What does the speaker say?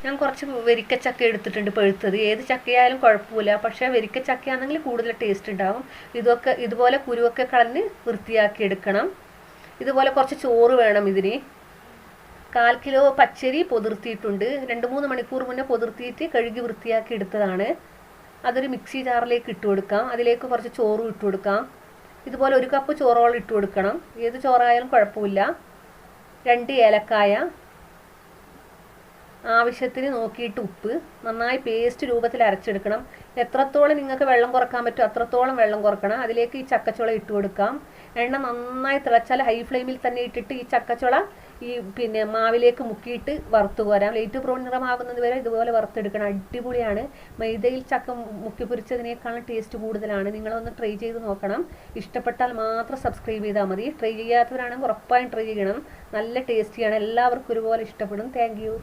ഞാൻ കുറച്ച് വരിക്കച്ചക്ക എടുത്തിട്ടുണ്ട് പഴുത്തത്. ഏത് ചക്കയായാലും കുഴപ്പമില്ല, പക്ഷേ വരിക്കച്ചക്കയാണെങ്കിൽ കൂടുതൽ ടേസ്റ്റ് ഉണ്ടാവും. ഇതുപോലെ കുരുവൊക്കെ കളഞ്ഞ് വൃത്തിയാക്കി എടുക്കണം. ഇതുപോലെ കുറച്ച് ചോറ് വേണം ഇതിന്. 1/4 കിലോ പച്ചരി പൊതിർത്തിയിട്ടുണ്ട്. 2-3 മണിക്കൂർ മുന്നേ പൊതിർത്തിയിട്ട് കഴുകി വൃത്തിയാക്കി എടുത്തതാണ്. അതൊരു മിക്സി ജാറിലേക്ക് ഇട്ട് കൊടുക്കാം. അതിലേക്ക് കുറച്ച് ചോറും ഇട്ട് കൊടുക്കാം. ഇതുപോലെ 1 കപ്പ് ചോറോളം ഇട്ട് കൊടുക്കണം. ഏത് ചോറായാലും കുഴപ്പമില്ല. 2 ഏലക്കായ, ആവശ്യത്തിന് നോക്കിയിട്ട് ഉപ്പ്. നന്നായി പേസ്റ്റ് രൂപത്തിൽ അരച്ചെടുക്കണം. എത്രത്തോളം നിങ്ങൾക്ക് വെള്ളം കുറക്കാൻ പറ്റുമോ അത്രത്തോളം വെള്ളം കുറക്കണം. അതിലേക്ക് ഈ ചക്കച്ചുള ഇട്ട് കൊടുക്കാം. എണ്ണ നന്നായി തിളച്ചാൽ ഹൈ ഫ്ലെയിമിൽ തന്നെ ഇട്ടിട്ട് ഈ ചക്കച്ചുള മാവിലേക്ക് മുക്കിയിട്ട് വറുത്ത് കോരാം. ലൈറ്റ് ബ്രൗൺ നിറമാകുന്നത് വരെ ഇതുപോലെ വറുത്തെടുക്കണം. അടിപൊളിയാണ്. മൈദയിൽ ചക്ക മുക്കി പൊരിച്ചതിനേക്കാളും ടേസ്റ്റ് കൂടുതലാണ്. നിങ്ങളൊന്ന് ട്രൈ ചെയ്ത് നോക്കണം. ഇഷ്ടപ്പെട്ടാൽ മാത്രം സബ്സ്ക്രൈബ് ചെയ്താൽ മതി. ട്രൈ ചെയ്യാത്തവരാണെങ്കിൽ ഉറപ്പായും ട്രൈ ചെയ്യണം. നല്ല ടേസ്റ്റിയാണ്. എല്ലാവർക്കും ഒരുപോലെ ഇഷ്ടപ്പെടും. Thank you.